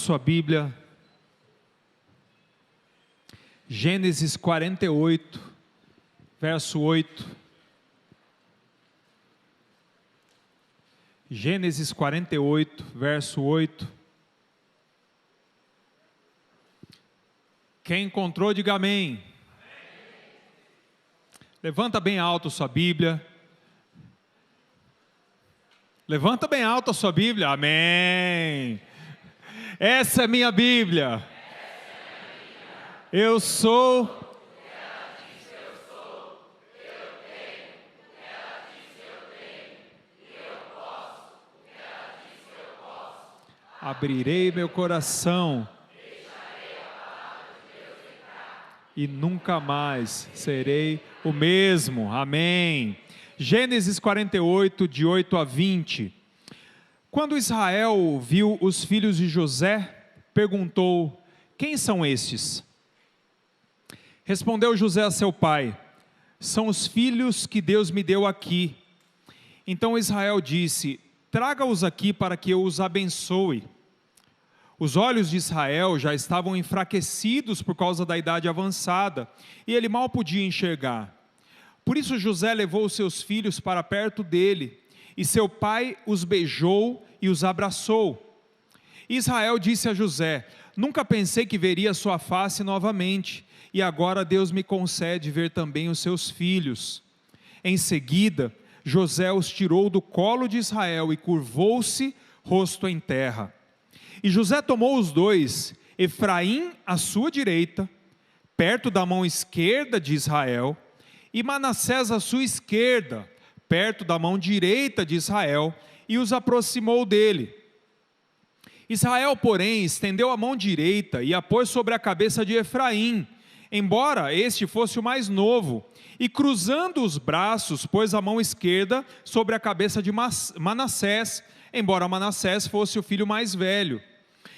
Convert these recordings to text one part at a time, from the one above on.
Sua Bíblia, Gênesis 48, verso 8. Gênesis 48, verso 8. Quem encontrou, diga amém. Levanta bem alto sua Bíblia. Levanta bem alto a sua Bíblia, amém. Essa é minha Bíblia. Eu sou. Abrirei meu coração e nunca mais serei o mesmo. Amém. Gênesis 48, de 8 a 20. Quando Israel viu os filhos de José, perguntou: quem são estes? Respondeu José a seu pai: são os filhos que Deus me deu aqui. Então Israel disse: traga-os aqui para que eu os abençoe. Os olhos de Israel já estavam enfraquecidos por causa da idade avançada, e ele mal podia enxergar. Por isso José levou os seus filhos para perto dele, e seu pai os beijou e os abraçou. Israel disse a José: nunca pensei que veria sua face novamente, e agora Deus me concede ver também os seus filhos. Em seguida, José os tirou do colo de Israel e curvou-se, rosto em terra. E José tomou os dois, Efraim à sua direita, perto da mão esquerda de Israel, e Manassés à sua esquerda, perto da mão direita de Israel, e os aproximou dele. Israel, porém, estendeu a mão direita e a pôs sobre a cabeça de Efraim, embora este fosse o mais novo, e cruzando os braços, pôs a mão esquerda sobre a cabeça de Manassés, embora Manassés fosse o filho mais velho.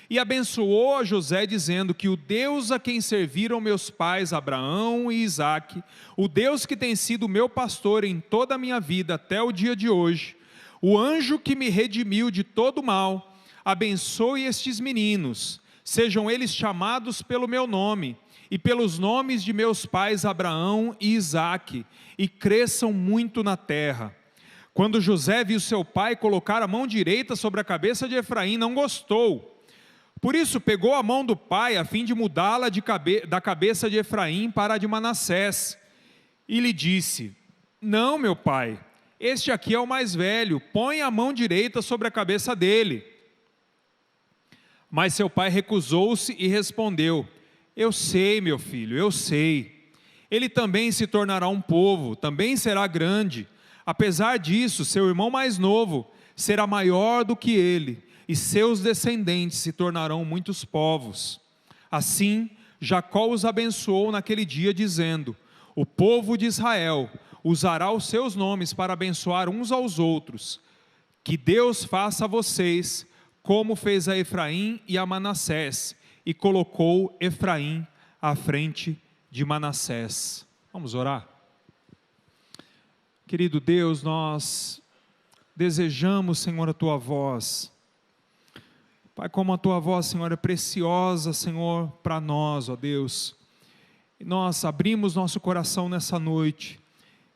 E abençoou a José, dizendo que o Deus a quem serviram meus pais Abraão e Isaque, o Deus que tem sido meu pastor em toda a minha vida até o dia de hoje, o anjo que me redimiu de todo mal, abençoe estes meninos, sejam eles chamados pelo meu nome e pelos nomes de meus pais Abraão e Isaque, e cresçam muito na terra. Quando José viu seu pai colocar a mão direita sobre a cabeça de Efraim, não gostou. Por isso pegou a mão do pai, a fim de mudá-la da cabeça de Efraim para a de Manassés, e lhe disse: não, meu pai, este aqui é o mais velho, põe a mão direita sobre a cabeça dele. Mas seu pai recusou-se e respondeu: eu sei, meu filho, eu sei. Ele também se tornará um povo, também será grande. Apesar disso, seu irmão mais novo será maior do que ele, e seus descendentes se tornarão muitos povos. Assim, Jacó os abençoou naquele dia, dizendo: o povo de Israel usará os seus nomes para abençoar uns aos outros. Que Deus faça a vocês como fez a Efraim e a Manassés, e colocou Efraim à frente de Manassés. Vamos orar? Querido Deus, nós desejamos, Senhor, a Tua voz. Pai, como a Tua voz, Senhor, é preciosa, Senhor, para nós, ó Deus. E nós abrimos nosso coração nessa noite.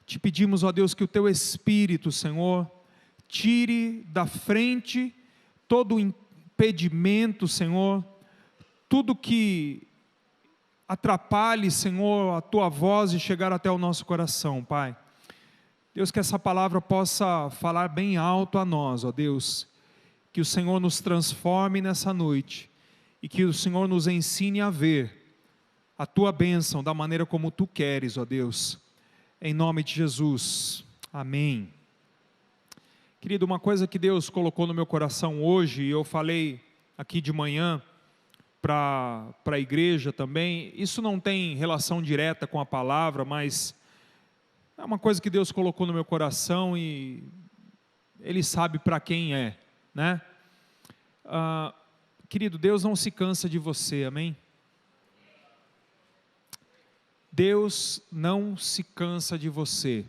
Te pedimos, ó Deus, que o Teu Espírito, Senhor, tire da frente todo o impedimento, Senhor, tudo que atrapalhe, Senhor, a Tua voz de chegar até o nosso coração, Pai. Deus, que essa palavra possa falar bem alto a nós, ó Deus. Que o Senhor nos transforme nessa noite, e que o Senhor nos ensine a ver a Tua bênção da maneira como Tu queres, ó Deus, em nome de Jesus, amém. Querido, uma coisa que Deus colocou no meu coração hoje, e eu falei aqui de manhã para a igreja também, isso não tem relação direta com a palavra, mas é uma coisa que Deus colocou no meu coração e Ele sabe para quem é, né? Querido, Deus não se cansa de você, amém? Deus não se cansa de você.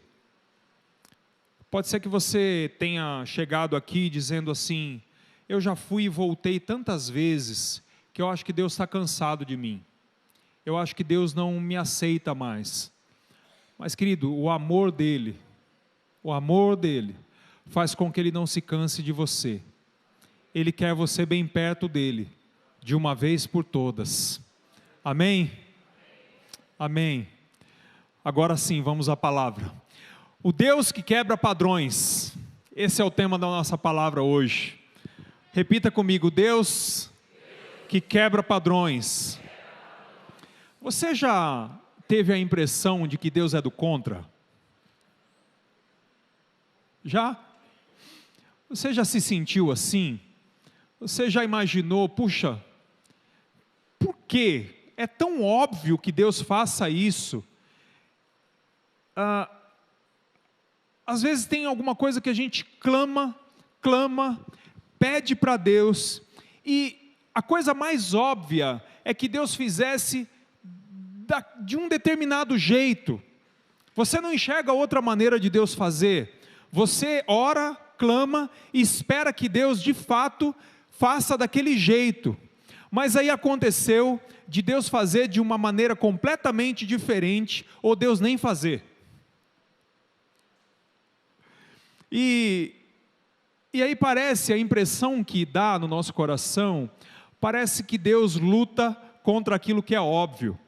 Pode ser que você tenha chegado aqui dizendo assim: eu já fui e voltei tantas vezes, que eu acho que Deus está cansado de mim. Eu acho que Deus não me aceita mais. Mas, querido, o amor dele faz com que ele não se canse de você. Ele quer você bem perto dele, de uma vez por todas. Amém? Amém. Agora sim, vamos à palavra. O Deus que quebra padrões. Esse é o tema da nossa palavra hoje. Repita comigo: Deus que quebra padrões. Você já teve a impressão de que Deus é do contra? Já? Você já se sentiu assim? Você já imaginou, puxa, por quê? É tão óbvio que Deus faça isso. Às vezes tem alguma coisa que a gente clama, pede para Deus, e a coisa mais óbvia é que Deus fizesse de um determinado jeito. Você não enxerga outra maneira de Deus fazer. Você ora, clama e espera que Deus de fato faça daquele jeito. Mas aí aconteceu de Deus fazer de uma maneira completamente diferente, ou Deus nem fazer. E aí parece, a impressão que dá no nosso coração, parece que Deus luta contra aquilo que é óbvio.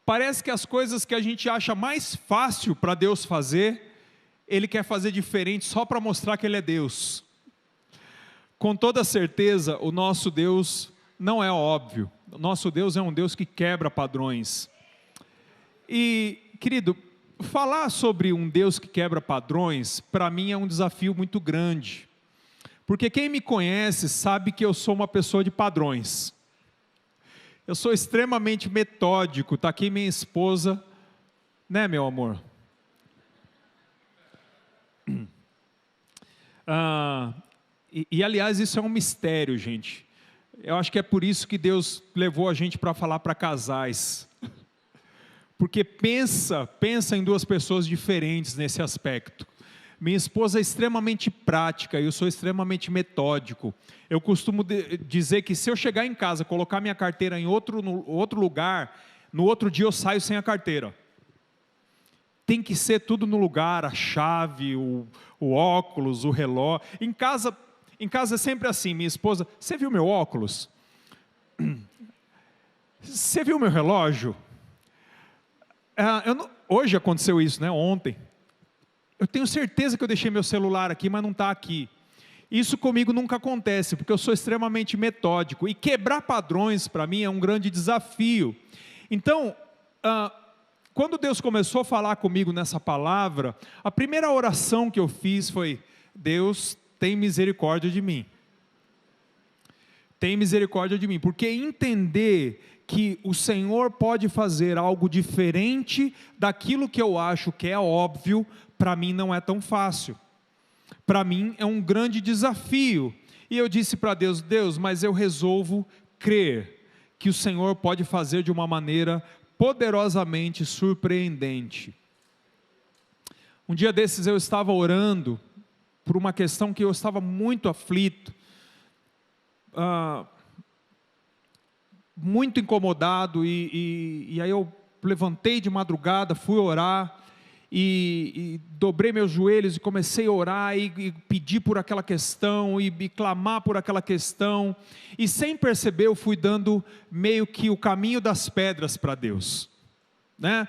Parece que as coisas que a gente acha mais fácil para Deus fazer, Ele quer fazer diferente só para mostrar que Ele é Deus. Com toda certeza, o nosso Deus não é óbvio. O nosso Deus é um Deus que quebra padrões. E, querido, falar sobre um Deus que quebra padrões, para mim é um desafio muito grande. Porque quem me conhece sabe que eu sou uma pessoa de padrões. Eu sou extremamente metódico. Está aqui minha esposa, né, meu amor? Aliás, isso é um mistério, gente. Eu acho que é por isso que Deus levou a gente para falar para casais. Porque pensa em duas pessoas diferentes nesse aspecto. Minha esposa é extremamente prática e eu sou extremamente metódico. Eu costumo dizer que se eu chegar em casa, colocar minha carteira em outro lugar, no outro dia eu saio sem a carteira. Tem que ser tudo no lugar, a chave, o óculos, o relógio. Em casa é sempre assim, minha esposa: você viu meu óculos? Você viu meu relógio? Hoje aconteceu isso, né? Ontem. Eu tenho certeza que eu deixei meu celular aqui, mas não está aqui. Isso comigo nunca acontece, porque eu sou extremamente metódico. E quebrar padrões para mim é um grande desafio. Então, quando Deus começou a falar comigo nessa palavra, a primeira oração que eu fiz foi: Deus, tem misericórdia de mim. Tem misericórdia de mim, porque entender que o Senhor pode fazer algo diferente daquilo que eu acho que é óbvio, para mim não é tão fácil. Para mim é um grande desafio. E eu disse para Deus: Deus, mas eu resolvo crer que o Senhor pode fazer de uma maneira poderosamente surpreendente. Um dia desses eu estava orando por uma questão que eu estava muito aflito, muito incomodado, e aí eu levantei de madrugada, fui orar, e dobrei meus joelhos e comecei a orar, e pedir por aquela questão, e clamar por aquela questão, e sem perceber eu fui dando meio que o caminho das pedras para Deus, né?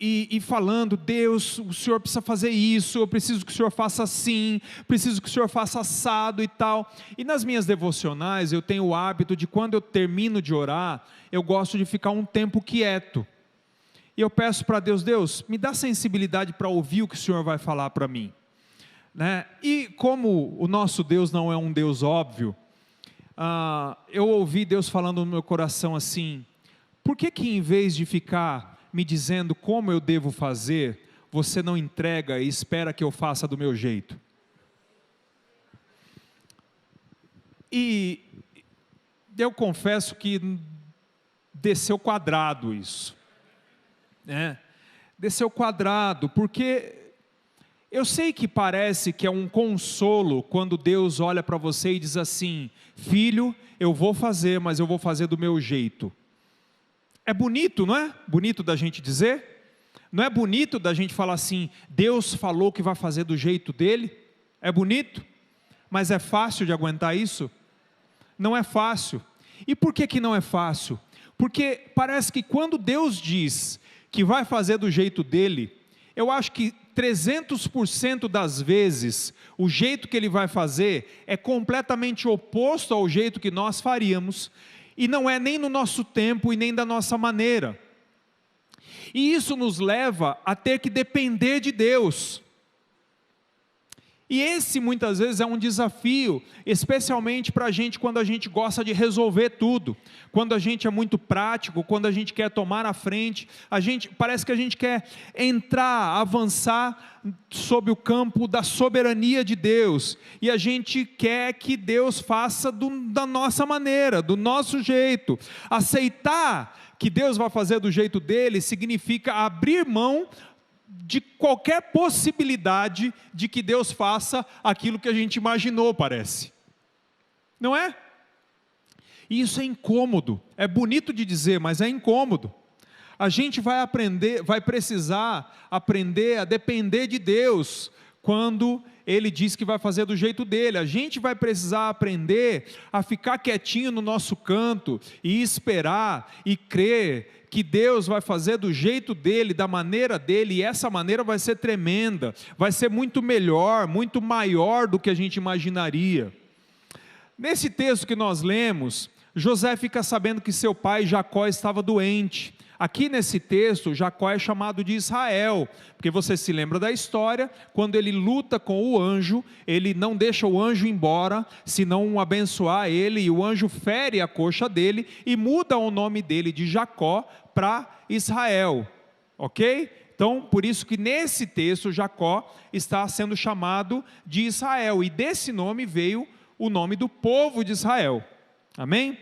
E falando: Deus, o Senhor precisa fazer isso, eu preciso que o Senhor faça assim, preciso que o Senhor faça assado e tal. E nas minhas devocionais eu tenho o hábito de, quando eu termino de orar, eu gosto de ficar um tempo quieto. E eu peço para Deus: Deus, me dá sensibilidade para ouvir o que o Senhor vai falar para mim, né? E como o nosso Deus não é um Deus óbvio, eu ouvi Deus falando no meu coração assim: por que em vez de ficar me dizendo como eu devo fazer, você não entrega e espera que eu faça do meu jeito? E eu confesso que desceu quadrado isso, né? Desceu quadrado, porque Eu sei que parece que é um consolo quando Deus olha para você e diz assim: filho, eu vou fazer, mas eu vou fazer do meu jeito. É bonito, não é? Bonito da gente dizer? Não é bonito da gente falar assim: Deus falou que vai fazer do jeito dele? É bonito? Mas é fácil de aguentar isso? Não é fácil. E por que não é fácil? Porque parece que quando Deus diz que vai fazer do jeito dele, eu acho que 300% das vezes, o jeito que ele vai fazer é completamente oposto ao jeito que nós faríamos, e não é nem no nosso tempo e nem da nossa maneira. E isso nos leva a ter que depender de Deus. E esse muitas vezes é um desafio, especialmente para a gente quando a gente gosta de resolver tudo, quando a gente é muito prático, quando a gente quer tomar a frente, parece que a gente quer entrar, avançar sob o campo da soberania de Deus, e a gente quer que Deus faça da nossa maneira, do nosso jeito. Aceitar que Deus vai fazer do jeito dele significa abrir mão de qualquer possibilidade de que Deus faça aquilo que a gente imaginou, parece. Não é? E isso é incômodo. É bonito de dizer, mas é incômodo. A gente vai precisar aprender a depender de Deus quando Ele diz que vai fazer do jeito dele. A gente vai precisar aprender a ficar quietinho no nosso canto e esperar e crer que Deus vai fazer do jeito dele, da maneira dele, e essa maneira vai ser tremenda, vai ser muito melhor, muito maior do que a gente imaginaria. Nesse texto que nós lemos, José fica sabendo que seu pai Jacó estava doente. Aqui nesse texto, Jacó é chamado de Israel, porque você se lembra da história, quando ele luta com o anjo, ele não deixa o anjo embora, senão abençoar ele, e o anjo fere a coxa dele, e muda o nome dele de Jacó para Israel, ok? Então, por isso que nesse texto, Jacó está sendo chamado de Israel, e desse nome veio o nome do povo de Israel, amém?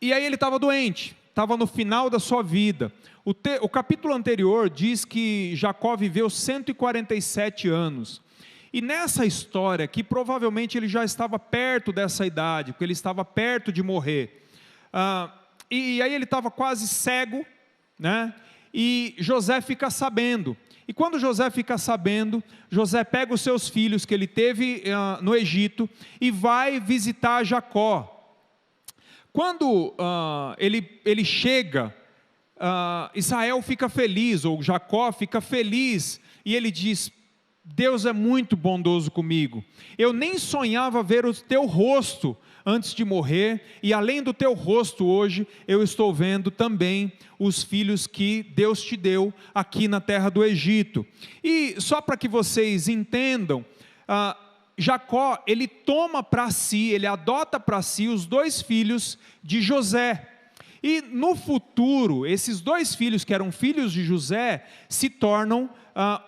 E aí ele estava doente, estava no final da sua vida. O capítulo anterior diz que Jacó viveu 147 anos. E nessa história, que provavelmente ele já estava perto dessa idade, porque ele estava perto de morrer. E aí ele estava quase cego, né? E José fica sabendo. E quando José fica sabendo, José pega os seus filhos que ele teve no Egito e vai visitar Jacó. Quando ele chega, Israel fica feliz, ou Jacó fica feliz, e ele diz: Deus é muito bondoso comigo, eu nem sonhava ver o teu rosto antes de morrer, e além do teu rosto hoje, eu estou vendo também os filhos que Deus te deu aqui na terra do Egito. E só para que vocês entendam, Jacó, ele toma para si, ele adota para si os 2 filhos de José, e no futuro, esses 2 filhos que eram filhos de José, se tornam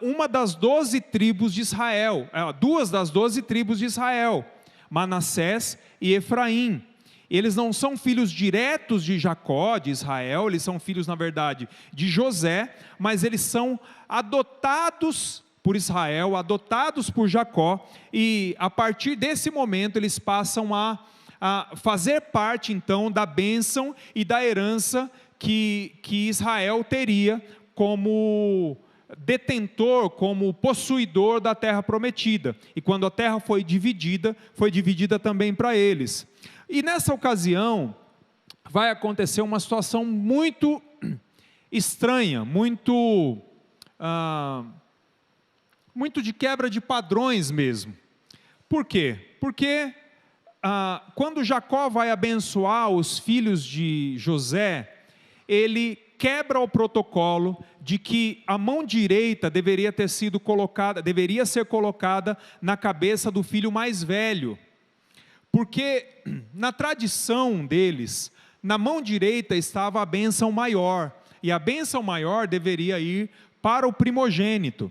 uma das 12 tribos de Israel, 2 das 12 tribos de Israel, Manassés e Efraim. Eles não são filhos diretos de Jacó, de Israel, eles são filhos, na verdade, de José, mas eles são adotados por Israel, adotados por Jacó, e a partir desse momento eles passam a fazer parte então da bênção e da herança que Israel teria como detentor, como possuidor da terra prometida. E quando a terra foi dividida também para eles. E nessa ocasião vai acontecer uma situação muito estranha, muito de quebra de padrões mesmo. Por quê? Porque quando Jacó vai abençoar os filhos de José, ele quebra o protocolo de que a mão direita deveria ser colocada na cabeça do filho mais velho, porque na tradição deles, na mão direita estava a bênção maior, e a bênção maior deveria ir para o primogênito.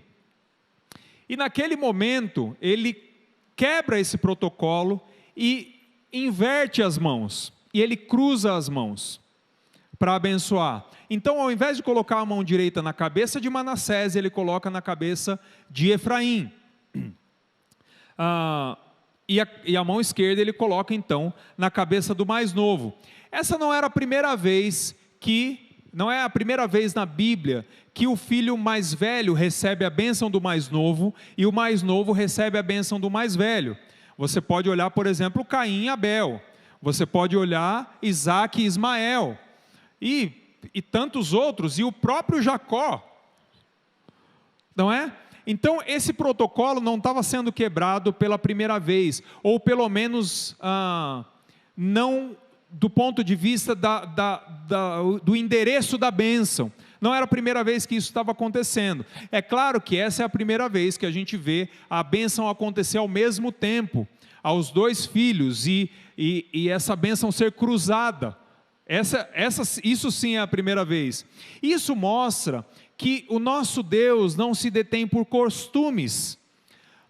E naquele momento, ele quebra esse protocolo e inverte as mãos, e ele cruza as mãos. para abençoar. Então, ao invés de colocar a mão direita na cabeça de Manassés, ele coloca na cabeça de Efraim. E a mão esquerda ele coloca então na cabeça do mais novo. Essa não era a primeira vez não é a primeira vez na Bíblia que o filho mais velho recebe a bênção do mais novo e o mais novo recebe a bênção do mais velho. Você pode olhar, por exemplo, Caim e Abel. Você pode olhar Isaac e Ismael. E tantos outros, e o próprio Jacó. Não é? Então, esse protocolo não estava sendo quebrado pela primeira vez, ou pelo menos não do ponto de vista do endereço da bênção. Não era a primeira vez que isso estava acontecendo. É claro que essa é a primeira vez que a gente vê a bênção acontecer ao mesmo tempo, aos dois filhos, e essa bênção ser cruzada. Isso sim é a primeira vez. Isso mostra que o nosso Deus não se detém por costumes,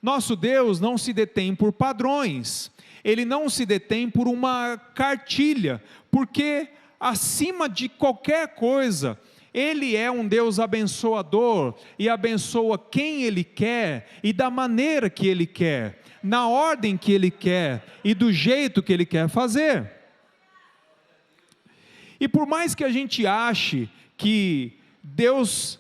nosso Deus não se detém por padrões, Ele não se detém por uma cartilha, porque acima de qualquer coisa, Ele é um Deus abençoador, e abençoa quem Ele quer, e da maneira que Ele quer, na ordem que Ele quer, e do jeito que Ele quer fazer. E por mais que a gente ache que Deus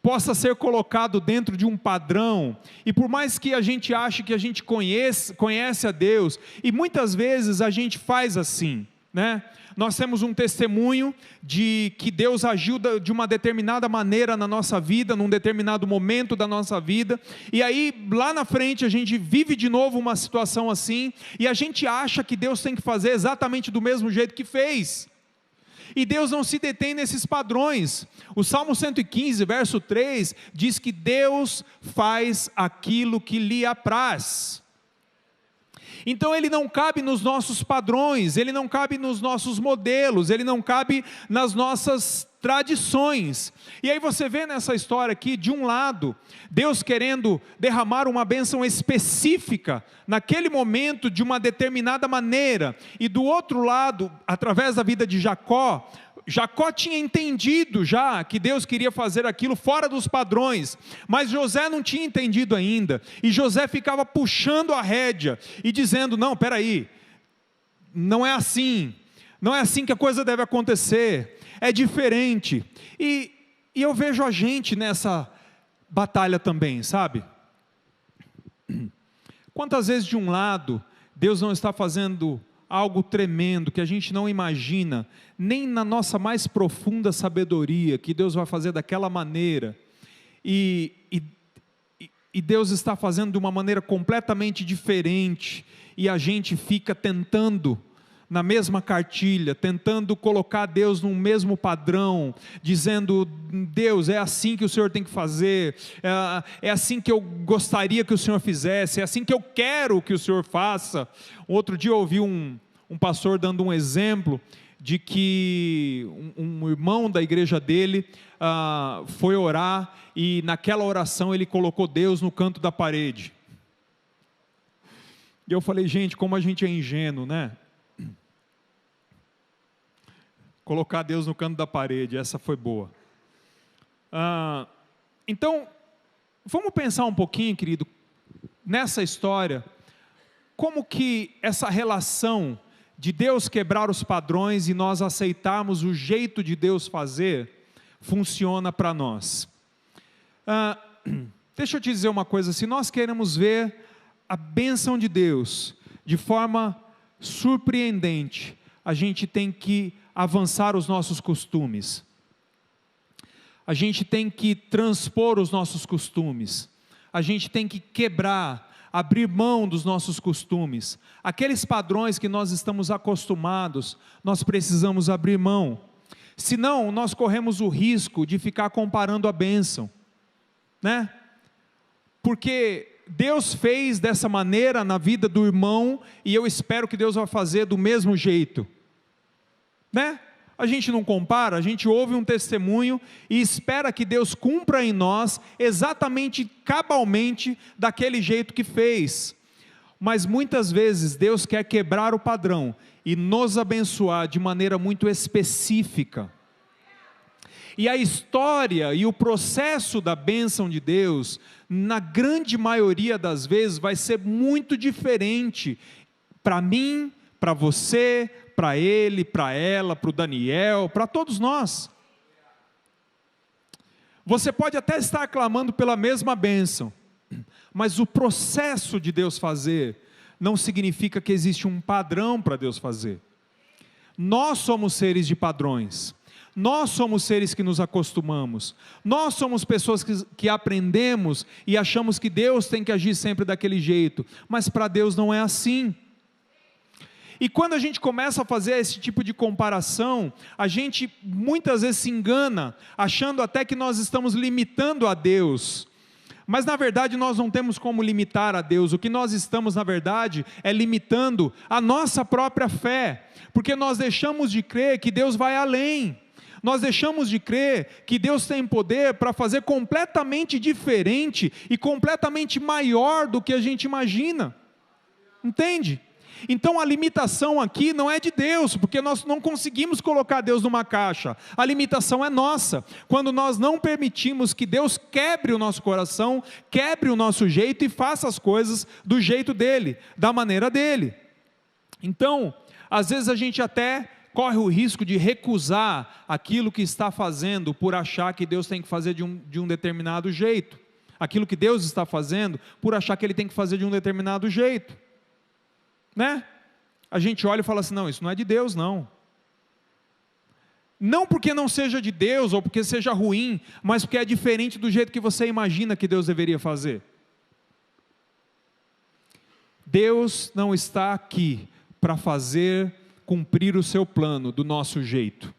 possa ser colocado dentro de um padrão, e por mais que a gente ache que a gente conhece a Deus, e muitas vezes a gente faz assim, né? Nós temos um testemunho de que Deus agiu de uma determinada maneira na nossa vida, num determinado momento da nossa vida, e aí lá na frente a gente vive de novo uma situação assim, e a gente acha que Deus tem que fazer exatamente do mesmo jeito que fez. E Deus não se detém nesses padrões. O Salmo 115, verso 3, diz que Deus faz aquilo que lhe apraz. Então Ele não cabe nos nossos padrões, Ele não cabe nos nossos modelos, Ele não cabe nas nossas tradições. E aí você vê nessa história aqui, de um lado, Deus querendo derramar uma bênção específica, naquele momento, de uma determinada maneira, e do outro lado, através da vida de Jacó, Jacó tinha entendido já que Deus queria fazer aquilo fora dos padrões, mas José não tinha entendido ainda, e José ficava puxando a rédea, e dizendo, não, peraí, não é assim que a coisa deve acontecer, é diferente. E eu vejo a gente nessa batalha também, sabe? Quantas vezes de um lado, Deus não está fazendo algo tremendo, que a gente não imagina, nem na nossa mais profunda sabedoria, que Deus vai fazer daquela maneira, e Deus está fazendo de uma maneira completamente diferente, e a gente fica tentando, na mesma cartilha, tentando colocar Deus num mesmo padrão, dizendo, Deus, é assim que o Senhor tem que fazer, é assim que eu gostaria que o Senhor fizesse, é assim que eu quero que o Senhor faça. Outro dia eu ouvi um pastor dando um exemplo, de que um irmão da igreja dele foi orar, e naquela oração ele colocou Deus no canto da parede. E eu falei, gente, como a gente é ingênuo, né? Colocar Deus no canto da parede, essa foi boa. Então, vamos pensar um pouquinho, querido, nessa história, como que essa relação de Deus quebrar os padrões e nós aceitarmos o jeito de Deus fazer, funciona para nós. Deixa eu te dizer uma coisa, se nós queremos ver a bênção de Deus de forma surpreendente, a gente tem que avançar os nossos costumes, a gente tem que transpor os nossos costumes, a gente tem que quebrar, abrir mão dos nossos costumes, aqueles padrões que nós estamos acostumados, nós precisamos abrir mão, senão nós corremos o risco de ficar comparando a bênção, né? Porque Deus fez dessa maneira na vida do irmão, e eu espero que Deus vai fazer do mesmo jeito, né? A gente não compara, a gente ouve um testemunho e espera que Deus cumpra em nós exatamente, cabalmente, daquele jeito que fez. Mas muitas vezes Deus quer quebrar o padrão e nos abençoar de maneira muito específica. E a história e o processo da bênção de Deus, na grande maioria das vezes, vai ser muito diferente para mim, para você, para ele, para ela, para o Daniel, para todos nós. Você pode até estar clamando pela mesma bênção, mas o processo de Deus fazer não significa que existe um padrão para Deus fazer. Nós somos seres de padrões, nós somos seres que nos acostumamos, nós somos pessoas que aprendemos e achamos que Deus tem que agir sempre daquele jeito, mas para Deus não é assim. E quando a gente começa a fazer esse tipo de comparação, a gente muitas vezes se engana, achando até que nós estamos limitando a Deus. Mas na verdade nós não temos como limitar a Deus, o que nós estamos na verdade é limitando a nossa própria fé, porque nós deixamos de crer que Deus vai além, nós deixamos de crer que Deus tem poder para fazer completamente diferente e completamente maior do que a gente imagina, entende? Então a limitação aqui não é de Deus, porque nós não conseguimos colocar Deus numa caixa, a limitação é nossa, quando nós não permitimos que Deus quebre o nosso coração, quebre o nosso jeito e faça as coisas do jeito dEle, da maneira dEle. Então, às vezes a gente até corre o risco de recusar aquilo que está fazendo, por achar que Deus tem que fazer de um determinado jeito, aquilo que Deus está fazendo, por achar que Ele tem que fazer de um determinado jeito. Né? A gente olha e fala assim, não, isso não é de Deus não. Não porque não seja de Deus, ou porque seja ruim, mas porque é diferente do jeito que você imagina que Deus deveria fazer. Deus não está aqui para cumprir o seu plano do nosso jeito.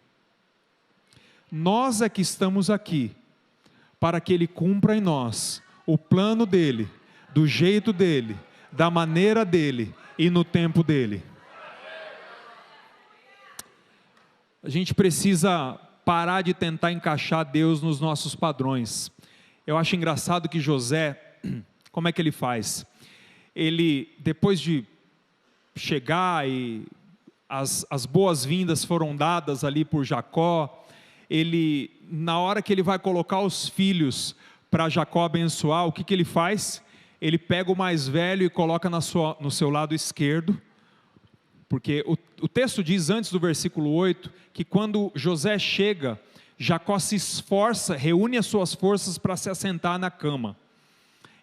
Nós é que estamos aqui para que Ele cumpra em nós o plano dEle, do jeito dEle, da maneira dEle, e no tempo dEle. A gente precisa parar de tentar encaixar Deus nos nossos padrões. Eu acho engraçado que José, como é que ele faz? Ele, depois de chegar e as boas-vindas foram dadas ali por Jacó, ele, na hora que ele vai colocar os filhos para Jacó abençoar, o que ele faz? Ele pega o mais velho e coloca no seu lado esquerdo, porque o texto diz antes do versículo 8, que quando José chega, Jacó se esforça, reúne as suas forças para se assentar na cama.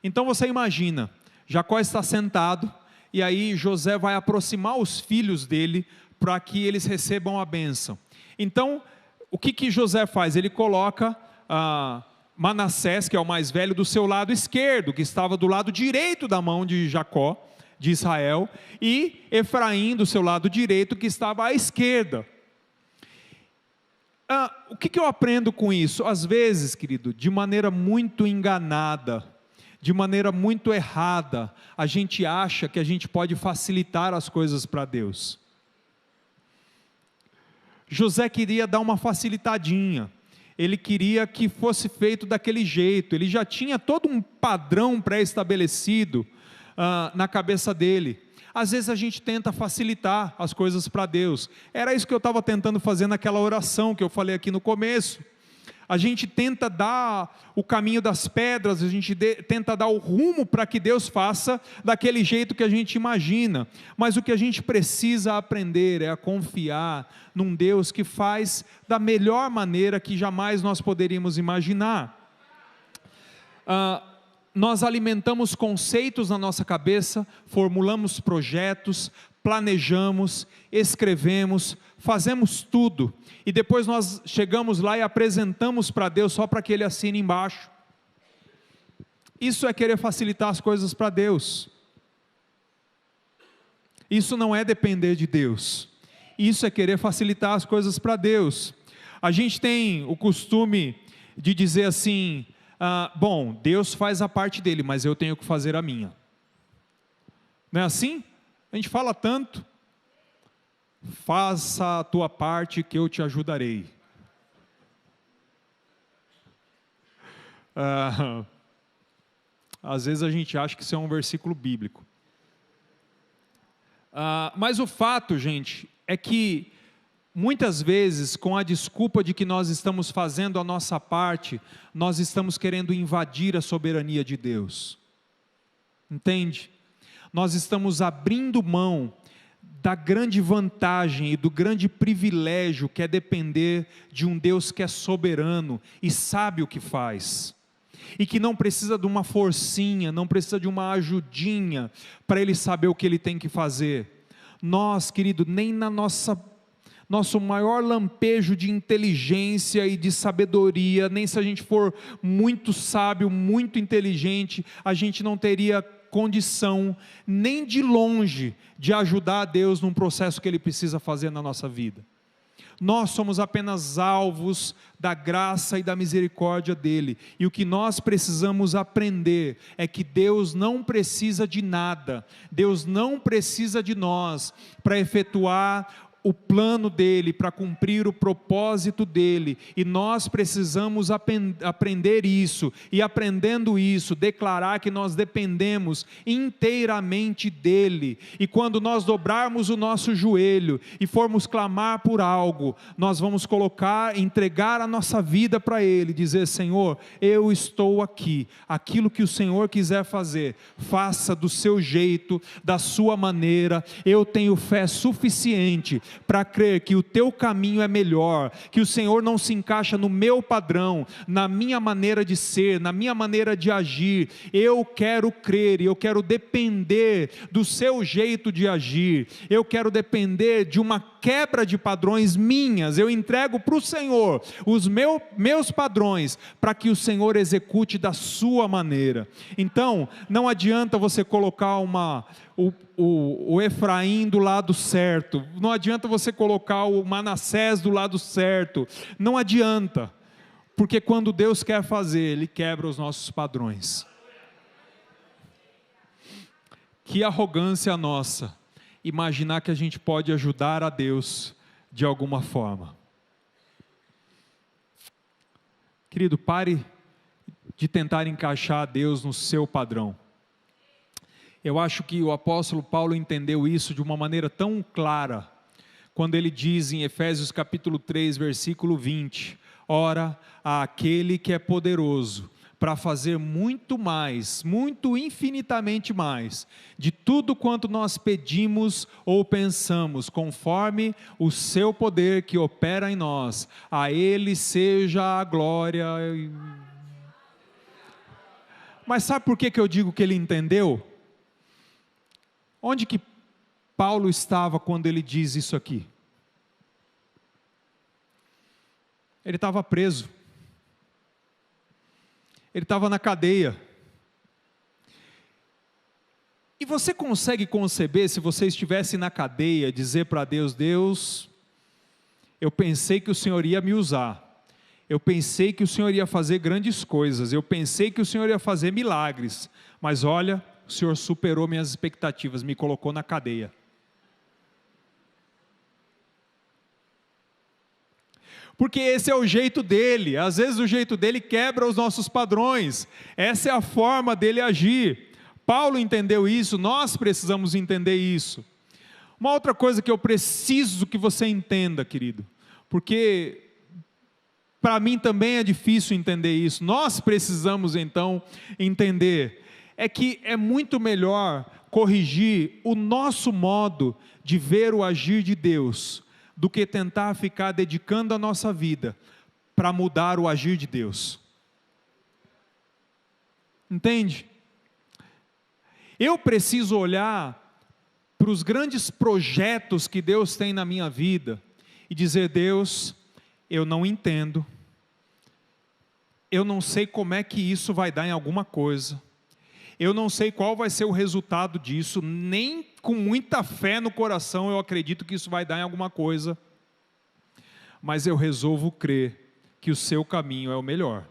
Então você imagina, Jacó está sentado, e aí José vai aproximar os filhos dele, para que eles recebam a bênção. Então, o que José faz? Ele coloca Manassés, que é o mais velho, do seu lado esquerdo, que estava do lado direito da mão de Jacó, de Israel, e Efraim do seu lado direito, que estava à esquerda. O que eu aprendo com isso? Às vezes, querido, de maneira muito enganada, de maneira muito errada, a gente acha que a gente pode facilitar as coisas para Deus. José queria dar uma facilitadinha, ele queria que fosse feito daquele jeito, ele já tinha todo um padrão pré-estabelecido na cabeça dele. Às vezes a gente tenta facilitar as coisas para Deus, era isso que eu estava tentando fazer naquela oração que eu falei aqui no começo. A gente tenta dar o caminho das pedras, a gente tenta dar o rumo para que Deus faça daquele jeito que a gente imagina, mas o que a gente precisa aprender é a confiar num Deus que faz da melhor maneira que jamais nós poderíamos imaginar. Nós alimentamos conceitos na nossa cabeça, formulamos projetos, planejamos, escrevemos, fazemos tudo, e depois nós chegamos lá e apresentamos para Deus só para que Ele assine embaixo. Isso é querer facilitar as coisas para Deus. Isso não é depender de Deus. Isso é querer facilitar as coisas para Deus. A gente tem o costume de dizer assim, bom, Deus faz a parte dele, mas eu tenho que fazer a minha. Não é assim? A gente fala tanto, faça a tua parte que eu te ajudarei. Às vezes a gente acha que isso é um versículo bíblico. Mas o fato, gente, é que muitas vezes, com a desculpa de que nós estamos fazendo a nossa parte, nós estamos querendo invadir a soberania de Deus. Entende? Nós estamos abrindo mão da grande vantagem e do grande privilégio que é depender de um Deus que é soberano e sabe o que faz. E que não precisa de uma forcinha, não precisa de uma ajudinha para Ele saber o que Ele tem que fazer. Nós, querido, nem na nosso maior lampejo de inteligência e de sabedoria, nem se a gente for muito sábio, muito inteligente, a gente não teria condição, nem de longe, de ajudar a Deus num processo que Ele precisa fazer na nossa vida. Nós somos apenas alvos da graça e da misericórdia dEle, e o que nós precisamos aprender é que Deus não precisa de nada, Deus não precisa de nós para efetuar o plano dEle, para cumprir o propósito dEle, e nós precisamos aprender isso, e aprendendo isso, declarar que nós dependemos inteiramente dEle, e quando nós dobrarmos o nosso joelho, e formos clamar por algo, nós vamos entregar a nossa vida para Ele, dizer: Senhor, eu estou aqui, aquilo que o Senhor quiser fazer, faça do seu jeito, da sua maneira, eu tenho fé suficiente para crer que o teu caminho é melhor, que o Senhor não se encaixa no meu padrão, na minha maneira de ser, na minha maneira de agir. Eu quero crer e eu quero depender do seu jeito de agir, eu quero depender de uma quebra de padrões minhas. Eu entrego para o Senhor os meus padrões, para que o Senhor execute da sua maneira. Então, não adianta você colocar o Efraim do lado certo, não adianta você colocar o Manassés do lado certo, não adianta, porque quando Deus quer fazer, Ele quebra os nossos padrões. Que arrogância nossa, imaginar que a gente pode ajudar a Deus de alguma forma. Querido, pare de tentar encaixar Deus no seu padrão. Eu acho que o apóstolo Paulo entendeu isso de uma maneira tão clara, quando ele diz em Efésios capítulo 3, versículo 20, ora, aquele que é poderoso para fazer muito mais, muito infinitamente mais, de tudo quanto nós pedimos ou pensamos, conforme o seu poder que opera em nós, a Ele seja a glória. Mas sabe por que eu digo que ele entendeu? Onde que Paulo estava quando ele diz isso aqui? Ele estava preso. Ele estava na cadeia. E você consegue conceber, se você estivesse na cadeia, dizer para Deus: Deus, eu pensei que o Senhor ia me usar. Eu pensei que o Senhor ia fazer grandes coisas. Eu pensei que o Senhor ia fazer milagres. Mas olha, o Senhor superou minhas expectativas, me colocou na cadeia. Porque esse é o jeito dele. Às vezes o jeito dele quebra os nossos padrões. Essa é a forma dele agir. Paulo entendeu isso, nós precisamos entender isso. Uma outra coisa que eu preciso que você entenda, querido, porque para mim também é difícil entender isso, nós precisamos então entender, é que é muito melhor corrigir o nosso modo de ver o agir de Deus, do que tentar ficar dedicando a nossa vida para mudar o agir de Deus. Entende? Eu preciso olhar para os grandes projetos que Deus tem na minha vida e dizer: Deus, eu não entendo, eu não sei como é que isso vai dar em alguma coisa, eu não sei qual vai ser o resultado disso, nem com muita fé no coração eu acredito que isso vai dar em alguma coisa, mas eu resolvo crer que o seu caminho é o melhor.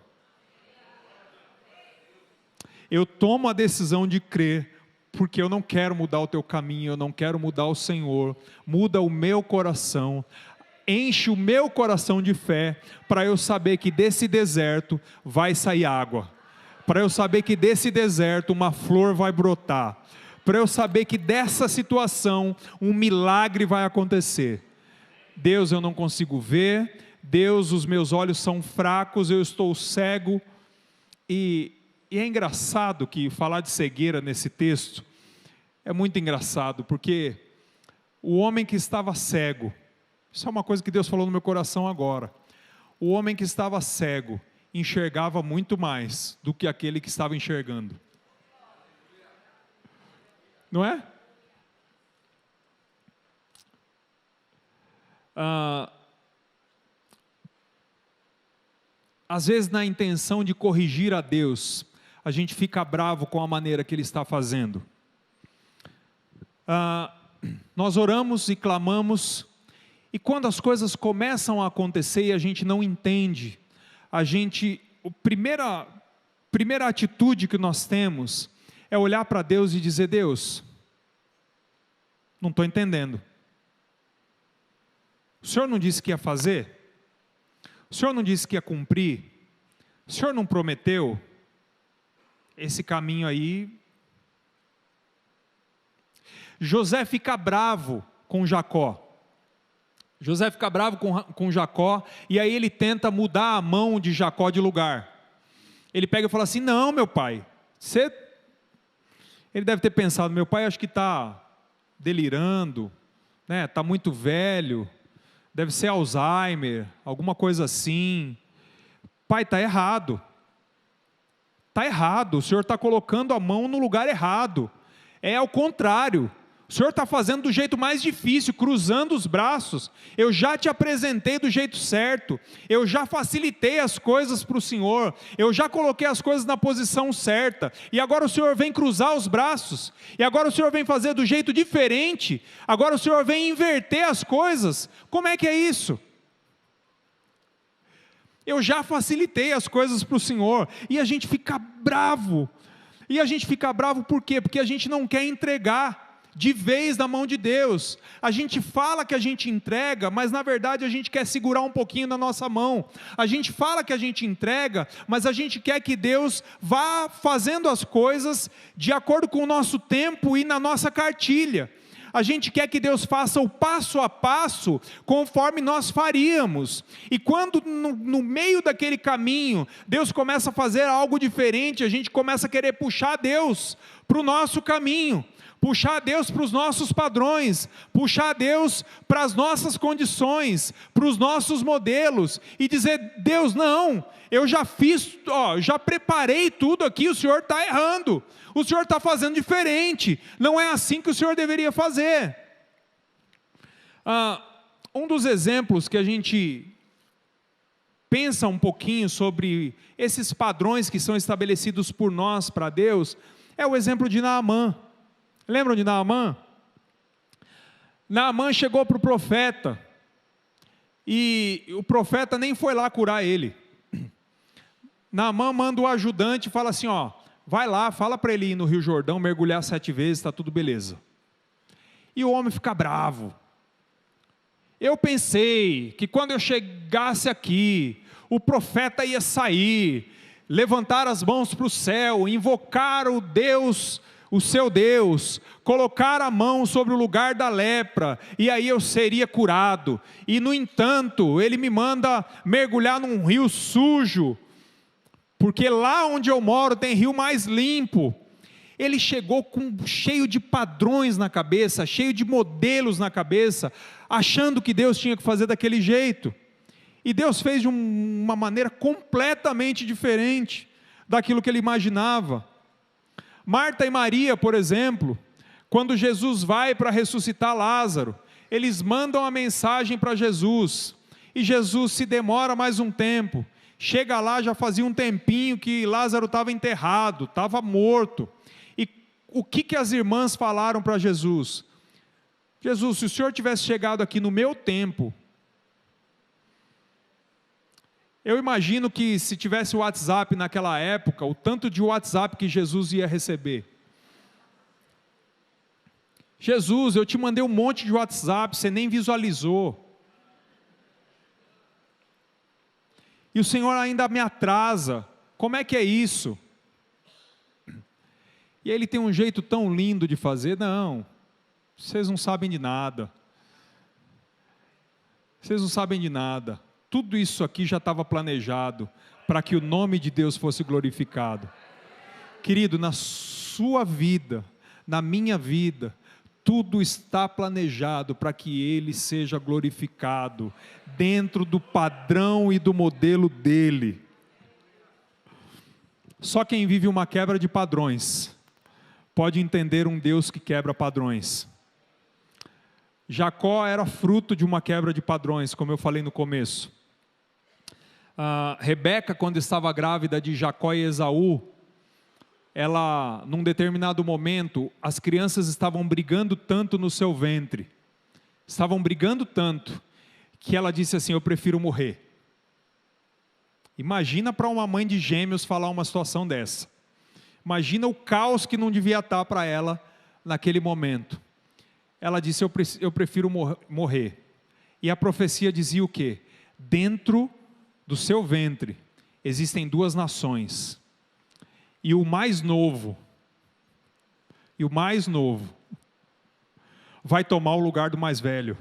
Eu tomo a decisão de crer, porque eu não quero mudar o teu caminho, eu não quero mudar o Senhor. Muda o meu coração, enche o meu coração de fé, para eu saber que desse deserto vai sair água, para eu saber que desse deserto uma flor vai brotar, para eu saber que dessa situação um milagre vai acontecer. Deus, eu não consigo ver. Deus, os meus olhos são fracos, eu estou cego. E é engraçado que falar de cegueira nesse texto é muito engraçado, porque o homem que estava cego, isso é uma coisa que Deus falou no meu coração agora. O homem que estava cego enxergava muito mais do que aquele que estava enxergando. Não é? Às vezes, na intenção de corrigir a Deus, a gente fica bravo com a maneira que Ele está fazendo. Nós oramos e clamamos, e quando as coisas começam a acontecer e a gente não entende, a primeira atitude que nós temos é olhar para Deus e dizer: Deus, não estou entendendo. O Senhor não disse que ia fazer? O Senhor não disse que ia cumprir? O Senhor não prometeu? Esse caminho aí... José fica bravo com Jacó. José fica bravo com Jacó, e aí ele tenta mudar a mão de Jacó de lugar. Ele pega e fala assim: não, meu pai, ele deve ter pensado, meu pai acho que está delirando, né? Está muito velho, deve ser Alzheimer, alguma coisa assim. Pai, está errado. Está errado, o Senhor está colocando a mão no lugar errado. É ao contrário. O Senhor está fazendo do jeito mais difícil, cruzando os braços. Eu já te apresentei do jeito certo. Eu já facilitei as coisas para o Senhor. Eu já coloquei as coisas na posição certa. E agora o Senhor vem cruzar os braços. E agora o Senhor vem fazer do jeito diferente. Agora o Senhor vem inverter as coisas. Como é que é isso? Eu já facilitei as coisas para o Senhor. E a gente fica bravo. E a gente fica bravo por quê? Porque a gente não quer entregar de vez na mão de Deus. A gente fala que a gente entrega, mas na verdade a gente quer segurar um pouquinho na nossa mão. A gente fala que a gente entrega, mas a gente quer que Deus vá fazendo as coisas de acordo com o nosso tempo e na nossa cartilha. A gente quer que Deus faça o passo a passo conforme nós faríamos. E quando no meio daquele caminho Deus começa a fazer algo diferente, a gente começa a querer puxar Deus para o nosso caminho, puxar Deus para os nossos padrões, puxar Deus para as nossas condições, para os nossos modelos, e dizer: Deus, não, eu já fiz, já preparei tudo aqui, o Senhor está errando, o Senhor está fazendo diferente, não é assim que o Senhor deveria fazer. Um dos exemplos que a gente pensa um pouquinho sobre esses padrões que são estabelecidos por nós para Deus, é o exemplo de Naamã. Lembram de Naamã? Naamã chegou para o profeta, e o profeta nem foi lá curar ele. Naamã manda o ajudante e fala assim: vai lá, fala para ele ir no Rio Jordão, mergulhar 7 vezes, está tudo beleza. E o homem fica bravo. Eu pensei que quando eu chegasse aqui, o profeta ia sair, levantar as mãos para o céu, invocar o Deus, o seu Deus, colocar a mão sobre o lugar da lepra, e aí eu seria curado. E no entanto, ele me manda mergulhar num rio sujo, porque lá onde eu moro tem rio mais limpo. Ele chegou cheio de padrões na cabeça, cheio de modelos na cabeça, achando que Deus tinha que fazer daquele jeito. E Deus fez de uma maneira completamente diferente daquilo que ele imaginava. Marta e Maria, por exemplo, quando Jesus vai para ressuscitar Lázaro, eles mandam a mensagem para Jesus, e Jesus se demora mais um tempo. Chega lá, já fazia um tempinho que Lázaro estava enterrado, estava morto. E o que as irmãs falaram para Jesus? Jesus, se o Senhor tivesse chegado aqui no meu tempo, eu imagino que se tivesse o WhatsApp naquela época, o tanto de WhatsApp que Jesus ia receber. Jesus, eu te mandei um monte de WhatsApp, você nem visualizou. E o Senhor ainda me atrasa. Como é que é isso? E aí ele tem um jeito tão lindo de fazer. Não, vocês não sabem de nada. Vocês não sabem de nada. Tudo isso aqui já estava planejado para que o nome de Deus fosse glorificado. Querido, na sua vida, na minha vida, tudo está planejado para que Ele seja glorificado, dentro do padrão e do modelo dEle. Só quem vive uma quebra de padrões pode entender um Deus que quebra padrões. Jacó era fruto de uma quebra de padrões, como eu falei no começo. Rebeca, quando estava grávida de Jacó e Esaú, ela, num determinado momento, as crianças estavam brigando tanto no seu ventre, estavam brigando tanto, que ela disse assim: eu prefiro morrer. Imagina para uma mãe de gêmeos falar uma situação dessa. Imagina o caos que não devia estar para ela naquele momento. Ela disse: eu prefiro morrer. E a profecia dizia o quê? Dentro do seu ventre existem duas nações. E o mais novo vai tomar o lugar do mais velho.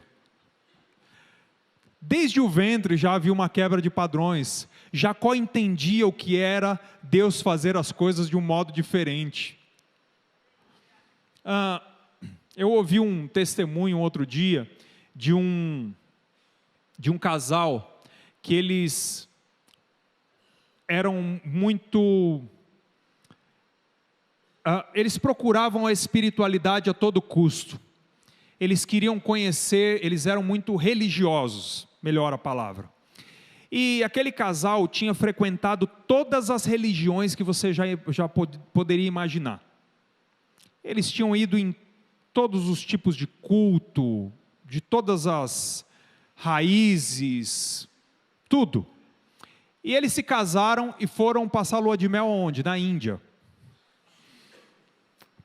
Desde o ventre já havia uma quebra de padrões. Jacó entendia o que era Deus fazer as coisas de um modo diferente. Eu ouvi um testemunho outro dia de um casal que eles eram muito... eles procuravam a espiritualidade a todo custo. Eles queriam conhecer, eles eram muito religiosos, melhor a palavra. E aquele casal tinha frequentado todas as religiões que você já poderia imaginar. Eles tinham ido em todos os tipos de culto, de todas as raízes, tudo. E eles se casaram e foram passar a lua de mel onde? Na Índia.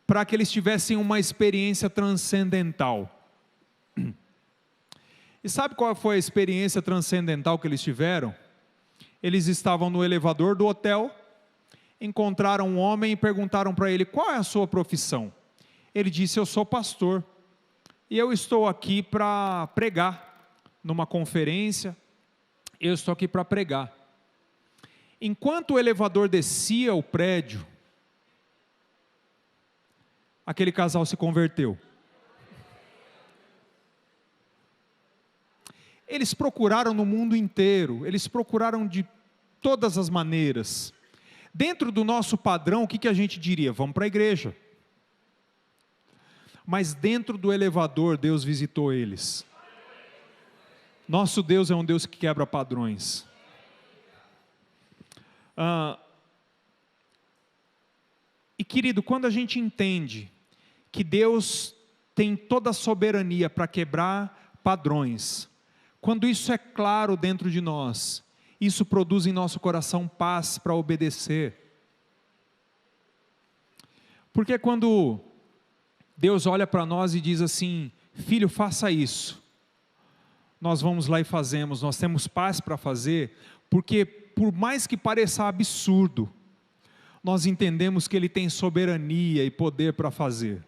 Para que eles tivessem uma experiência transcendental. E sabe qual foi a experiência transcendental que eles tiveram? Eles estavam no elevador do hotel, encontraram um homem e perguntaram para ele: qual é a sua profissão? Ele disse: eu sou pastor, e eu estou aqui para pregar, numa conferência, eu estou aqui para pregar. Enquanto o elevador descia o prédio, aquele casal se converteu. Eles procuraram no mundo inteiro, eles procuraram de todas as maneiras. Dentro do nosso padrão, o que a gente diria? Vamos para a igreja. Mas dentro do elevador, Deus visitou eles. Nosso Deus é um Deus que quebra padrões. E querido, quando a gente entende que Deus tem toda a soberania para quebrar padrões, quando isso é claro dentro de nós, isso produz em nosso coração paz para obedecer. Porque quando Deus olha para nós e diz assim: filho, faça isso, nós vamos lá e fazemos, nós temos paz para fazer, porque por mais que pareça absurdo, nós entendemos que Ele tem soberania e poder para fazer.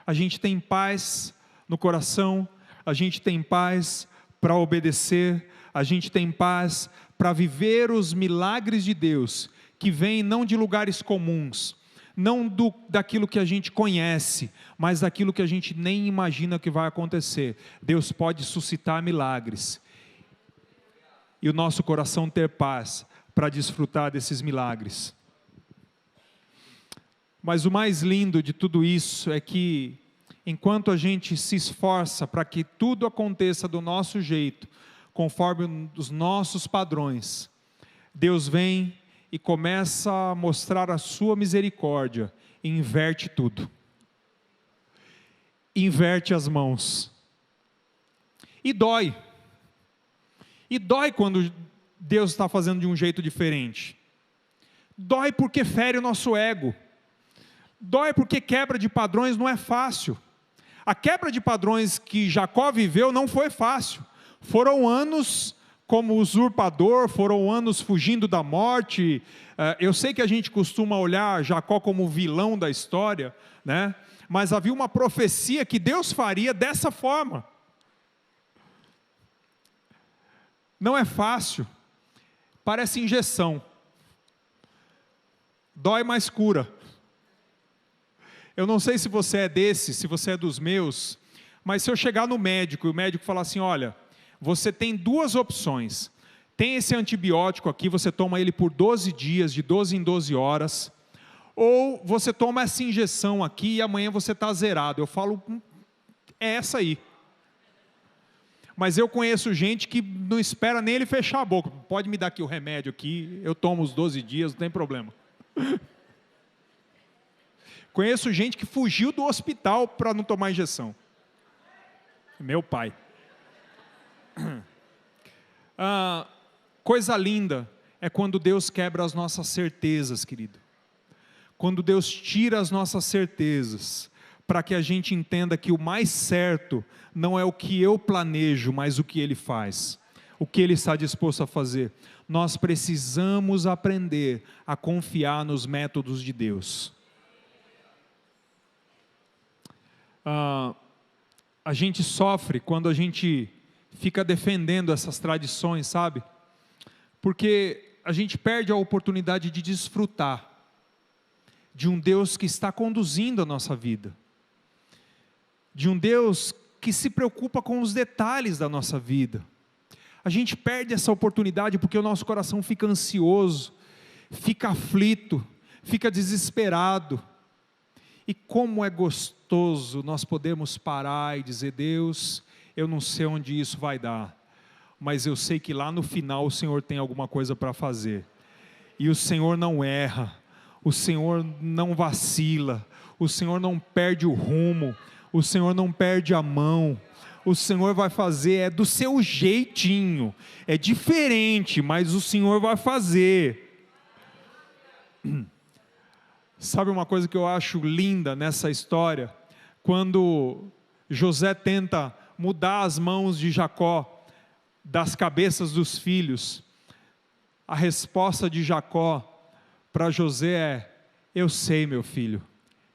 A gente tem paz no coração, a gente tem paz para obedecer, a gente tem paz para viver os milagres de Deus, que vêm não de lugares comuns, não daquilo que a gente conhece, mas daquilo que a gente nem imagina que vai acontecer. Deus pode suscitar milagres, e o nosso coração ter paz para desfrutar desses milagres. Mas o mais lindo de tudo isso é que, enquanto a gente se esforça para que tudo aconteça do nosso jeito, conforme os nossos padrões, Deus vem e começa a mostrar a sua misericórdia e inverte tudo. Inverte as mãos. E dói. E dói quando Deus está fazendo de um jeito diferente. Dói porque fere o nosso ego. Dói porque quebra de padrões não é fácil. A quebra de padrões que Jacó viveu não foi fácil. Foram anos como usurpador, foram anos fugindo da morte. Eu sei que a gente costuma olhar Jacó como o vilão da história, né? Mas havia uma profecia que Deus faria dessa forma. Não é fácil, parece injeção, dói, mas cura. Eu não sei se você é desse, se você é dos meus, mas se eu chegar no médico e o médico falar assim: olha, você tem duas opções, tem esse antibiótico aqui, você toma ele por 12 dias, de 12 em 12 horas, ou você toma essa injeção aqui e amanhã você está zerado. Eu falo, é essa aí. Mas eu conheço gente que não espera nem ele fechar a boca. Pode me dar aqui o remédio aqui, eu tomo os 12 dias, não tem problema. Conheço gente que fugiu do hospital para não tomar injeção. Meu pai. Coisa linda é quando Deus quebra as nossas certezas, querido. Quando Deus tira as nossas certezas, para que a gente entenda que o mais certo não é o que eu planejo, mas o que Ele faz, o que Ele está disposto a fazer. Nós precisamos aprender a confiar nos métodos de Deus. A gente sofre quando a gente fica defendendo essas tradições, sabe? Porque a gente perde a oportunidade de desfrutar de um Deus que está conduzindo a nossa vida, de um Deus que se preocupa com os detalhes da nossa vida. A gente perde essa oportunidade porque o nosso coração fica ansioso, fica aflito, fica desesperado. E como é gostoso nós podemos parar e dizer: Deus, eu não sei onde isso vai dar, mas eu sei que lá no final o Senhor tem alguma coisa para fazer. E o Senhor não erra, o Senhor não vacila, o Senhor não perde o rumo, o Senhor não perde a mão. O Senhor vai fazer, é do seu jeitinho, é diferente, mas o Senhor vai fazer. Sabe uma coisa que eu acho linda nessa história? Quando José tenta mudar as mãos de Jacó das cabeças dos filhos, a resposta de Jacó para José é: eu sei, meu filho,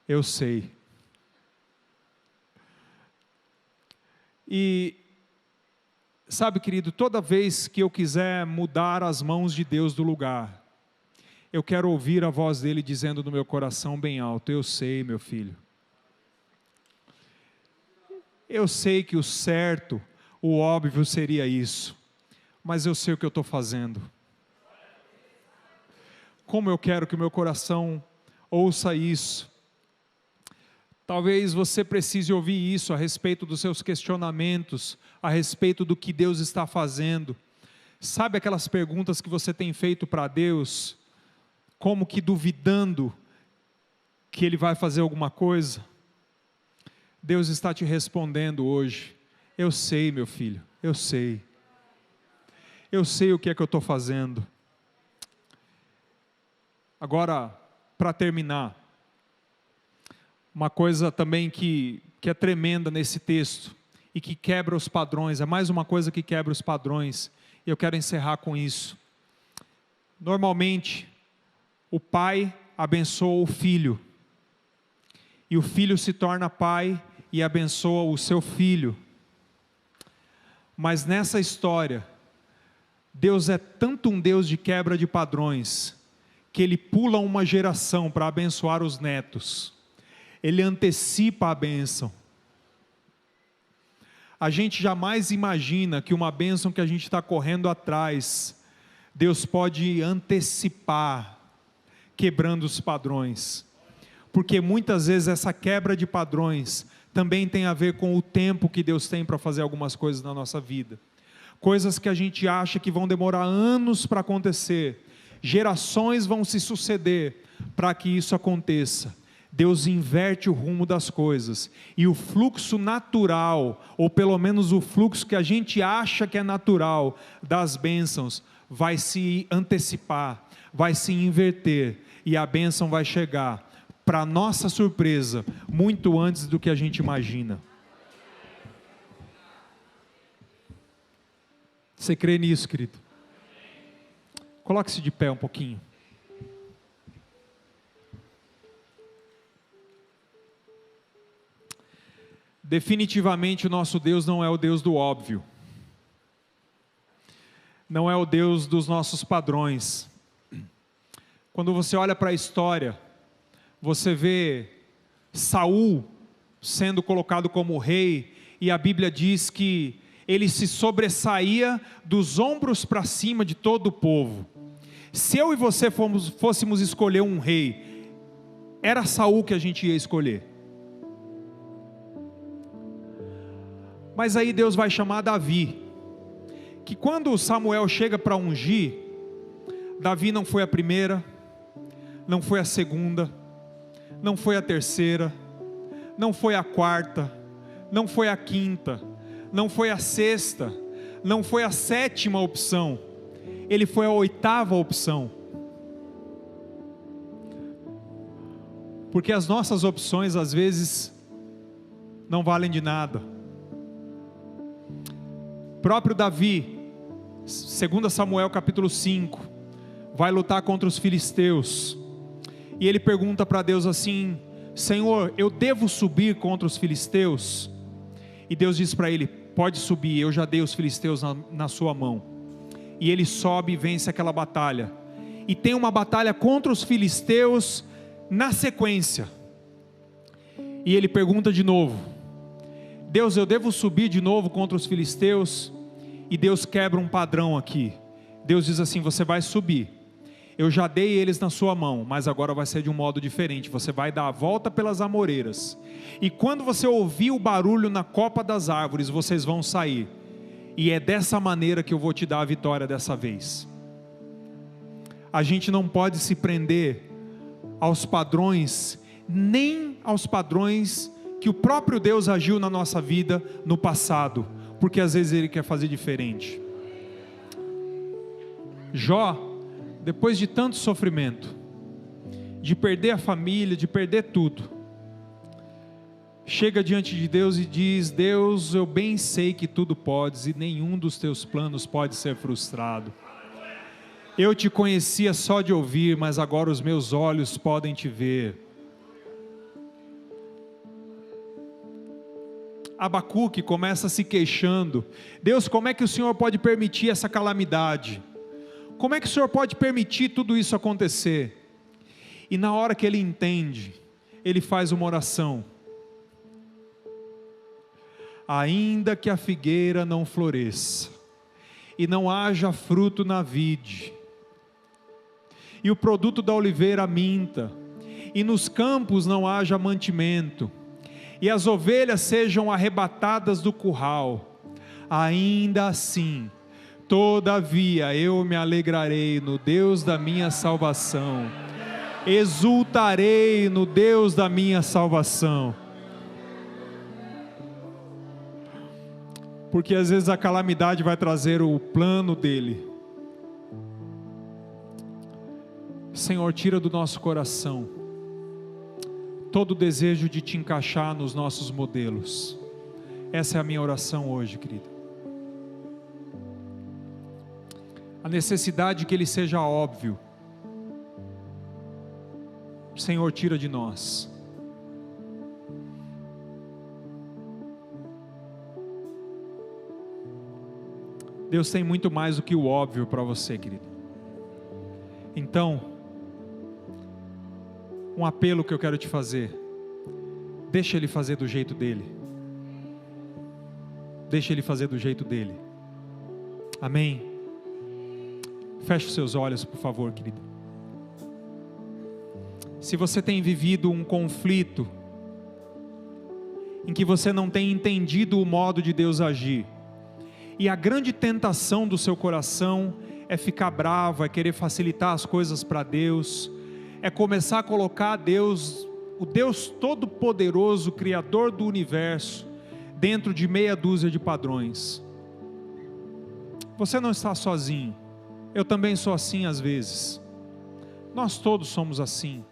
eu sei. E sabe, querido, toda vez que eu quiser mudar as mãos de Deus do lugar, eu quero ouvir a voz dele dizendo no meu coração bem alto: eu sei, meu filho. Eu sei que o certo, o óbvio seria isso, mas eu sei o que eu estou fazendo. Como eu quero que o meu coração ouça isso. Talvez você precise ouvir isso a respeito dos seus questionamentos, a respeito do que Deus está fazendo. Sabe aquelas perguntas que você tem feito para Deus, como que duvidando que Ele vai fazer alguma coisa? Deus está te respondendo hoje: eu sei, meu filho, eu sei. Eu sei o que é que eu estou fazendo. Agora, para terminar, uma coisa também que é tremenda nesse texto, e que quebra os padrões, é mais uma coisa que quebra os padrões, e eu quero encerrar com isso. Normalmente, o pai abençoa o filho, e o filho se torna pai e abençoa o seu filho. Mas nessa história, Deus é tanto um Deus de quebra de padrões, que Ele pula uma geração para abençoar os netos. Ele antecipa a bênção. A gente jamais imagina que uma bênção que a gente está correndo atrás, Deus pode antecipar, quebrando os padrões. Porque muitas vezes essa quebra de padrões também tem a ver com o tempo que Deus tem para fazer algumas coisas na nossa vida. Coisas que a gente acha que vão demorar anos para acontecer, gerações vão se suceder para que isso aconteça. Deus inverte o rumo das coisas, e o fluxo natural, ou pelo menos o fluxo que a gente acha que é natural, das bênçãos, vai se antecipar, vai se inverter, e a bênção vai chegar, para nossa surpresa, muito antes do que a gente imagina. Você crê nisso, querido? Coloque-se de pé um pouquinho. Definitivamente o nosso Deus não é o Deus do óbvio. Não é o Deus dos nossos padrões. Quando você olha para a história, você vê Saul sendo colocado como rei, e a Bíblia diz que ele se sobressaía dos ombros para cima de todo o povo. Se eu e você fôssemos escolher um rei, era Saul que a gente ia escolher. Mas aí Deus vai chamar Davi, que quando Samuel chega para ungir, Davi não foi a primeira, não foi a segunda, não foi a terceira, não foi a quarta, não foi a quinta, não foi a sexta, não foi a sétima opção, ele foi a oitava opção. Porque as nossas opções às vezes não valem de nada. Próprio Davi, 2 Samuel capítulo 5, vai lutar contra os filisteus, e ele pergunta para Deus assim: Senhor, eu devo subir contra os filisteus? E Deus diz para ele: pode subir, eu já dei os filisteus na sua mão. E ele sobe e vence aquela batalha, e tem uma batalha contra os filisteus na sequência, e ele pergunta de novo: Deus, eu devo subir de novo contra os filisteus? E Deus quebra um padrão aqui. Deus diz assim: você vai subir, eu já dei eles na sua mão, mas agora vai ser de um modo diferente. Você vai dar a volta pelas amoreiras, e quando você ouvir o barulho na copa das árvores, vocês vão sair, e é dessa maneira que eu vou te dar a vitória dessa vez. A gente não pode se prender aos padrões, nem aos padrões que o próprio Deus agiu na nossa vida no passado, porque às vezes Ele quer fazer diferente. Jó, depois de tanto sofrimento, de perder a família, de perder tudo, chega diante de Deus e diz: Deus, eu bem sei que tudo podes, e nenhum dos teus planos pode ser frustrado. Eu te conhecia só de ouvir, mas agora os meus olhos podem te ver. Abacuque começa se queixando: Deus, como é que o Senhor pode permitir essa calamidade? Como é que o Senhor pode permitir tudo isso acontecer? E na hora que ele entende, ele faz uma oração: ainda que a figueira não floresça, e não haja fruto na vide, e o produto da oliveira minta, e nos campos não haja mantimento, e as ovelhas sejam arrebatadas do curral, ainda assim, todavia eu me alegrarei no Deus da minha salvação, exultarei no Deus da minha salvação. Porque às vezes a calamidade vai trazer o plano dele. Senhor, tira do nosso coração todo o desejo de te encaixar nos nossos modelos. Essa é a minha oração hoje, querido. A necessidade de que ele seja óbvio, Senhor, tira de nós. Deus tem muito mais do que o óbvio para você, querido. Então, um apelo que eu quero te fazer: deixa Ele fazer do jeito dele. Deixa Ele fazer do jeito dele. Amém? Feche os seus olhos, por favor, querido. Se você tem vivido um conflito, em que você não tem entendido o modo de Deus agir, e a grande tentação do seu coração é ficar bravo, é querer facilitar as coisas para Deus, é começar a colocar Deus, o Deus Todo-Poderoso, Criador do Universo, dentro de meia dúzia de padrões. Você não está sozinho. Eu também sou assim às vezes. Nós todos somos assim.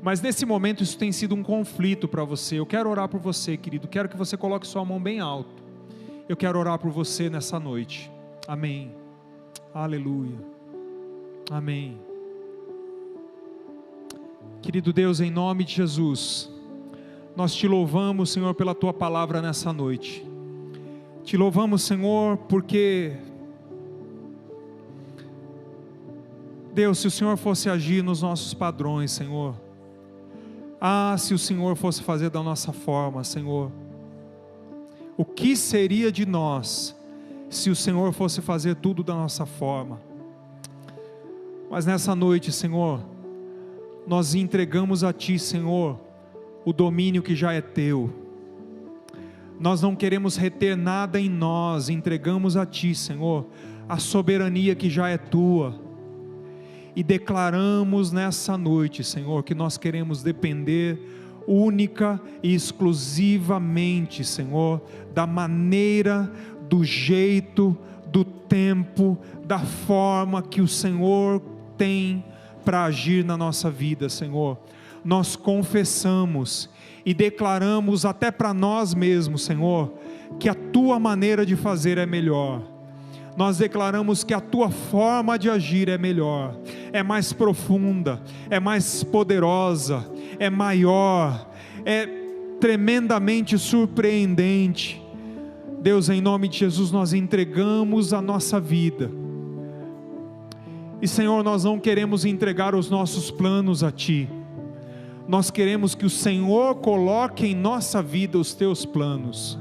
Mas nesse momento isso tem sido um conflito para você. Eu quero orar por você, querido. Quero que você coloque sua mão bem alto Eu quero orar por você nessa noite. Amém. Aleluia. Amém. Querido Deus, em nome de Jesus, nós te louvamos, Senhor, pela tua palavra nessa noite. Te louvamos, Senhor, porque Deus, se o Senhor fosse agir nos nossos padrões, Senhor, se o Senhor fosse fazer da nossa forma, Senhor, o que seria de nós se o Senhor fosse fazer tudo da nossa forma? Mas nessa noite, Senhor, nós entregamos a Ti, Senhor, o domínio que já é Teu. Nós não queremos reter nada em nós, entregamos a Ti, Senhor, a soberania que já é Tua. E declaramos nessa noite, Senhor, que nós queremos depender única e exclusivamente, Senhor, da maneira, do jeito, do tempo, da forma que o Senhor tem para agir na nossa vida, Senhor. Nós confessamos e declaramos até para nós mesmos, Senhor, que a Tua maneira de fazer é melhor. Nós declaramos que a Tua forma de agir é melhor, é mais profunda, é mais poderosa, é maior, é tremendamente surpreendente. Deus, em nome de Jesus, nós entregamos a nossa vida. E Senhor, nós não queremos entregar os nossos planos a Ti. Nós queremos que o Senhor coloque em nossa vida os Teus planos.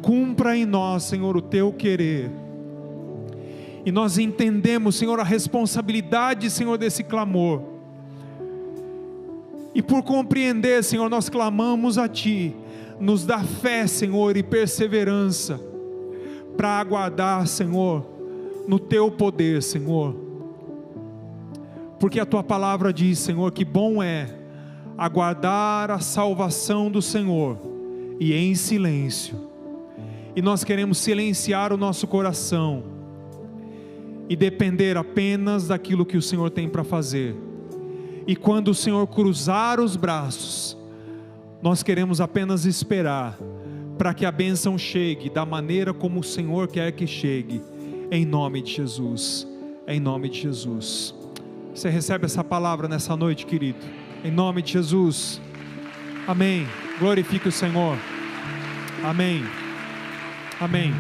Cumpra em nós, Senhor, o Teu querer. E nós entendemos, Senhor, a responsabilidade, Senhor, desse clamor. E por compreender, Senhor, nós clamamos a Ti. Nos dá fé, Senhor, e perseverança para aguardar, Senhor, no Teu poder, Senhor. Porque a Tua palavra diz, Senhor, que bom é aguardar a salvação do Senhor e em silêncio. E nós queremos silenciar o nosso coração e depender apenas daquilo que o Senhor tem para fazer. E quando o Senhor cruzar os braços, nós queremos apenas esperar para que a bênção chegue da maneira como o Senhor quer que chegue, em nome de Jesus. Em nome de Jesus. Você recebe essa palavra nessa noite, querido? Em nome de Jesus. Amém. Glorifique o Senhor. Amém. Amém.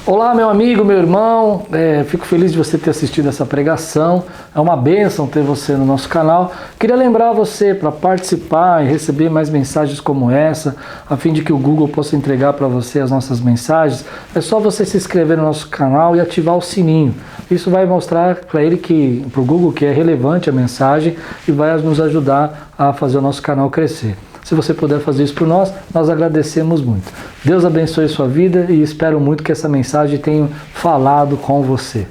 Olá, meu amigo, meu irmão, fico feliz de você ter assistido essa pregação. É uma bênção ter você no nosso canal. Queria lembrar você para participar e receber mais mensagens como essa, a fim de que o Google possa entregar para você as nossas mensagens. É só você se inscrever no nosso canal e ativar o sininho. Isso vai mostrar para o Google que é relevante a mensagem e vai nos ajudar a fazer o nosso canal crescer. Se você puder fazer isso por nós, nós agradecemos muito. Deus abençoe sua vida e espero muito que essa mensagem tenha falado com você.